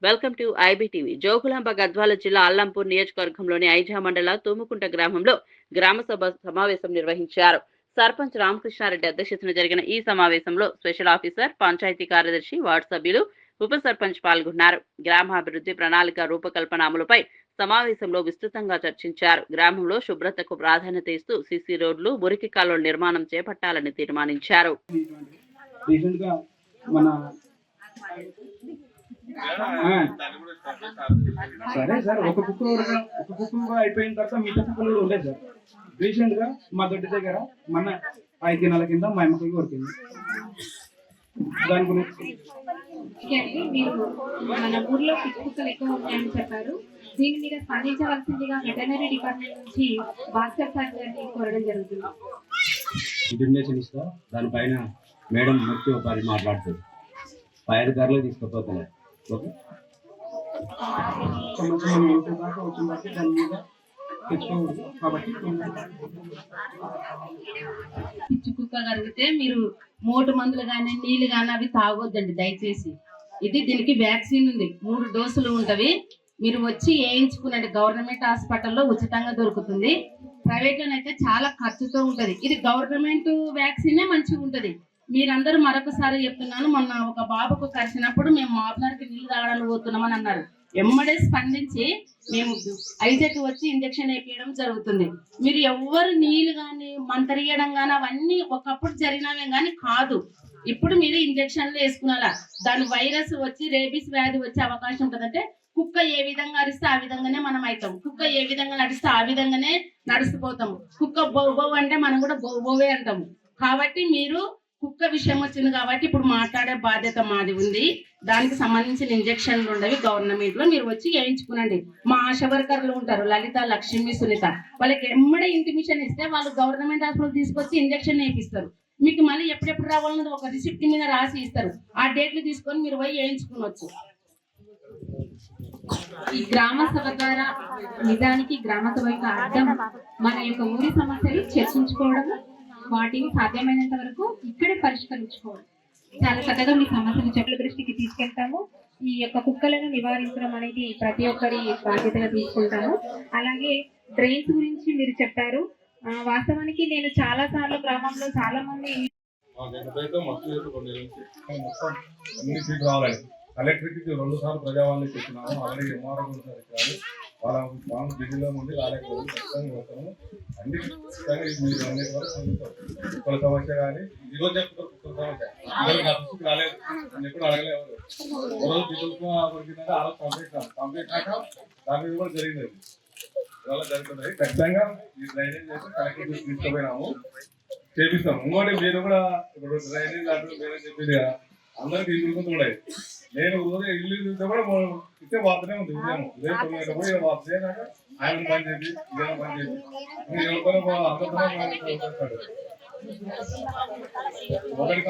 Welcome to IBTV. Jogulamba Gadwal జిల్లా అల్లంపూర్ నియోజకవర్గంలోని ఐజా మండల తూముకుంట గ్రామంలో గ్రామ సభ సమావేశం నిర్వహించారు. సర్పంచ్ రామకృష్ణారెడ్డి అధ్యక్షతన జరిగిన ఈ సమావేశంలో స్పెషల్ ఆఫీసర్, పంచాయతీ కార్యదర్శి, వార్డు సభ్యులు, ఉప సర్పంచ్ పాల్గొన్నారు. గ్రామాభివృద్ధి ప్రణాళిక రూపకల్పన అమలుపై సమావేశంలో విస్తృతంగా చర్చించారు. గ్రామంలో శుభ్రతకు ప్రాధాన్యత ఇస్తూ సీసీ రోడ్లు, మురికి కాలువల నిర్మాణం చేపట్టాలని తీర్మానించారు. సరే సార్, ఒక కుక్క అయిపోయిన తర్వాత మిగతా కుక్కలు ఉండేది సార్. రీసెంట్ గా మా దొడ్డి దగ్గర మన 5 దినాల కింద మా అమ్మకి కొరికింది. దాని గురించి మీరు మన ఊర్లో కుక్కలు ఎక్కువ ఉన్నాయని చెప్పారు. దీని మీద స్పందించవలసిందిగా వెటర్నరీ డిపార్ట్మెంట్ నుంచి భాస్కర్ సార్ గారిని కోరడం జరుగుతుంది. ఇంటిమేషన్ ఇస్తా, దానిపైన మేడం ముఖ్య ఉపాధి మాట్లాడుతుంది. ఫైర్ గారులో తీసుకుపోతలేదు. ఓకే, పిచ్చి కుక్క కరిగితే మీరు మోటు మందులు కానీ నీళ్లు కానీ అవి తాగొద్దండి దయచేసి. దీనికి వ్యాక్సిన్ ఉంది, 3 డోసులు ఉంటవి. మీరు వచ్చి వేయించుకునండి. గవర్నమెంట్ హాస్పిటల్లో ఉచితంగా దొరుకుతుంది. ప్రైవేట్ లోనైతే చాలా ఖర్చుతో ఉంటది. ఇది గవర్నమెంట్ వ్యాక్సినే మంచిగా ఉంటది. మీరందరూ మరొకసారి చెప్తున్నాను, మొన్న ఒక బాబుకు కరిచినప్పుడు మేము మాబ్నర్కి నీళ్లు తాగడానికి పోతున్నామని అన్నారు. ఎమ్మడే స్పందించి మేము ఐజాకి వచ్చి ఇంజక్షన్ వేయడం జరుగుతుంది. మీరు ఎవ్వరు నీళ్లు కానీ మంతరియడం కానీ అవన్నీ ఒకప్పుడు జరిగినవే కానీ కాదు. ఇప్పుడు మీరు ఇంజక్షన్లు వేసుకున్నారా, దాని వైరస్ వచ్చి రేబీస్ వ్యాధి వచ్చే అవకాశం ఉంటుందంటే కుక్క ఏ విధంగా అరిస్తే ఆ విధంగానే మనం అవుతాం. కుక్క ఏ విధంగా నడిస్తే ఆ విధంగానే నడిచిపోతాము. కుక్క బౌ అంటే మనం కూడా బౌవే అంటాము. కాబట్టి మీరు కుక్క విషయం వచ్చింది కాబట్టి ఇప్పుడు మాట్లాడే బాధ్యత మాది ఉంది. దానికి సంబంధించిన ఇంజక్షన్లు ఉండవి గవర్నమెంట్ లో. మీరు వచ్చి వేయించుకునండి. మా ఆశా వర్కర్లు ఉంటారు, లలిత, లక్ష్మి, సునీత. వాళ్ళకి ఎమ్మడే ఇంటిమిషన్ ఇస్తే వాళ్ళు గవర్నమెంట్ హాస్పిటల్ తీసుకొచ్చి ఇంజక్షన్ వేపిస్తారు. మీకు మళ్ళీ ఎప్పుడెప్పుడు రావాలన్నది ఒక రిసిప్ట్ మీద రాసి ఇస్తారు. ఆ డేట్లు తీసుకొని మీరు పోయి వేయించుకోవచ్చు. ఈ గ్రామ సభ ద్వారా నిజానికి గ్రామ సభ యొక్క అర్థం మన యొక్క ఊరి సమస్యలు చర్చించుకోవడం, వాటిని సాధ్యమైనంత వరకు ఇక్కడే పరిష్కరించుకోవాలి. చాలా చక్కగా మీ సమస్యలు చెట్ల దృష్టికి తీసుకెళ్తాము. ఈ యొక్క కుక్కలను నివారించడం అనేది ప్రతి ఒక్కరి బాధ్యతగా తీసుకుంటాము. అలాగే డ్రైన్స్ గురించి మీరు చెప్పారు. వాస్తవానికి నేను చాలా సార్లు గ్రామంలో చాలా మంది కలెక్టర్కి 2 సార్లు ప్రజావాణి చెప్పినాము. ఆల్రెడీ ఎంఆర్ఓ కానీ వాళ్ళ ఢిల్లీలో నుండి రాలేకపోతే ఖచ్చితంగా వస్తాము. అన్ని మీరు అనే కుక్కల సమస్య కానీ ఈరోజు చెప్తారు. కుక్కల సమస్య దృష్టికి రాలేదు, ఎప్పుడు అడగలేదు. ఒకరోజు దిగులుగా దొరికిందంటే ఆ రోజు కంప్లీట్ అయ్యాక దాని మీద కూడా జరిగింది. ఇవాళ జరుగుతుంది. ఖచ్చితంగా ఈ డ్రైనేజ్ చేసి కలెక్టర్ తీసుకుపోయినాము, చేపిస్తాము. ఇంకోటి మీరు కూడా ఇప్పుడు డ్రైనేజ్ లాంటి వేరే చెప్పింది కదా, అందరికి ఇల్లు ఉన్నాయి. నేను రోజు ఇల్లు కూడా ఇచ్చే వార్తనే ఉంది. ఉదయం పోయి వార్త చేయనాక ఆయన పని చేసి ఇదేనా పని చేసి అందరితో ఒకటి